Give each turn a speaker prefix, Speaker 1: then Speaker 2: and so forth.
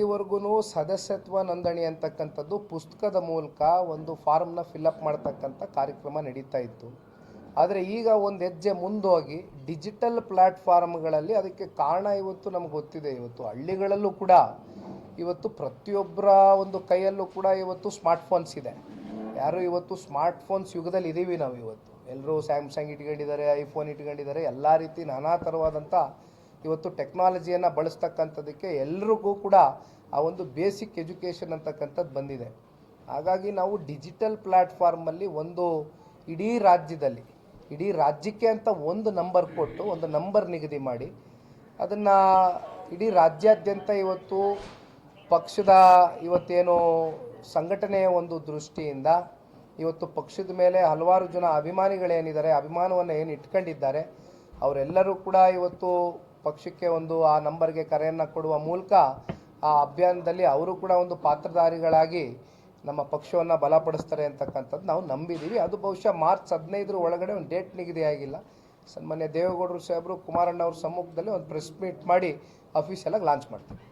Speaker 1: ಈವರೆಗೂ ಸದಸ್ಯತ್ವ ನೋಂದಣಿ ಅಂತಕ್ಕಂಥದ್ದು ಪುಸ್ತಕದ ಮೂಲಕ ಒಂದು ಫಾರ್ಮ್ನ ಫಿಲಪ್ ಮಾಡ್ತಕ್ಕಂಥ ಕಾರ್ಯಕ್ರಮ ನಡೀತಾ ಇತ್ತು. ಆದರೆ ಈಗ ಒಂದು ಹೆಜ್ಜೆ ಮುಂದೋಗಿ ಡಿಜಿಟಲ್ ಪ್ಲ್ಯಾಟ್ಫಾರ್ಮ್ಗಳಲ್ಲಿ ಅದಕ್ಕೆ ಕಾರಣ ಇವತ್ತು ನಮ್ಗೆ ಗೊತ್ತಿದೆ. ಇವತ್ತು ಹಳ್ಳಿಗಳಲ್ಲೂ ಕೂಡ ಇವತ್ತು ಪ್ರತಿಯೊಬ್ಬರ ಒಂದು ಕೈಯಲ್ಲೂ ಕೂಡ ಇವತ್ತು ಸ್ಮಾರ್ಟ್ಫೋನ್ಸ್ ಇದೆ. ಯಾರು ಇವತ್ತು ಸ್ಮಾರ್ಟ್ಫೋನ್ಸ್ ಯುಗದಲ್ಲಿ ಇದ್ದೀವಿ ನಾವು. ಇವತ್ತು ಎಲ್ಲರೂ ಸ್ಯಾಮ್ಸಂಗ್ ಇಟ್ಕೊಂಡಿದ್ದಾರೆ, ಐಫೋನ್ ಇಟ್ಕೊಂಡಿದ್ದಾರೆ, ಎಲ್ಲ ರೀತಿ ನಾನಾ ಥರವಾದಂಥ ಇವತ್ತು ಟೆಕ್ನಾಲಜಿಯನ್ನು ಬಳಸ್ತಕ್ಕಂಥದ್ದಕ್ಕೆ ಎಲ್ರಿಗೂ ಕೂಡ ಆ ಒಂದು ಬೇಸಿಕ್ ಎಜುಕೇಷನ್ ಅಂತಕ್ಕಂಥದ್ದು ಬಂದಿದೆ. ಹಾಗಾಗಿ ನಾವು ಡಿಜಿಟಲ್ ಪ್ಲ್ಯಾಟ್ಫಾರ್ಮಲ್ಲಿ ಒಂದು ಇಡೀ ರಾಜ್ಯಕ್ಕೆ ಅಂತ ಒಂದು ನಂಬರ್ ಕೊಟ್ಟು ಒಂದು ನಂಬರ್ ನಿಗದಿ ಮಾಡಿ ಅದನ್ನು ಇಡೀ ರಾಜ್ಯಾದ್ಯಂತ ಇವತ್ತು ಪಕ್ಷದ ಇವತ್ತೇನು ಸಂಘಟನೆಯ ಒಂದು ದೃಷ್ಟಿಯಿಂದ ಇವತ್ತು ಪಕ್ಷದ ಮೇಲೆ ಹಲವಾರು ಜನ ಅಭಿಮಾನಿಗಳೇನಿದ್ದಾರೆ, ಅಭಿಮಾನವನ್ನು ಏನು ಇಟ್ಕೊಂಡಿದ್ದಾರೆ, ಅವರೆಲ್ಲರೂ ಕೂಡ ಇವತ್ತು ಪಕ್ಷಕ್ಕೆ ಒಂದು ಆ ನಂಬರ್ಗೆ ಕರೆಯನ್ನು ಕೊಡುವ ಮೂಲಕ ಆ ಅಭಿಯಾನದಲ್ಲಿ ಅವರು ಕೂಡ ಒಂದು ಪಾತ್ರಧಾರಿಗಳಾಗಿ ನಮ್ಮ ಪಕ್ಷವನ್ನು ಬಲಪಡಿಸ್ತಾರೆ ಅಂತಕ್ಕಂಥದ್ದು ನಾವು ನಂಬಿದ್ದೀವಿ. ಅದು ಬಹುಶಃ ಮಾರ್ಚ್ 15 ಒಳಗಡೆ ಒಂದು ಡೇಟ್ ನಿಗದಿಯಾಗಿಲ್ಲ. ಸನ್ಮಾನ್ಯ ದೇವೇಗೌಡರು ಸಾಹೇಬರು ಕುಮಾರಣ್ಣ ಅವ್ರ ಸಮ್ಮುಖದಲ್ಲಿ ಒಂದು ಪ್ರೆಸ್ ಮೀಟ್ ಮಾಡಿ ಅಫಿಷಿಯಲಾಗಿ ಲಾಂಚ್ ಮಾಡ್ತೀವಿ.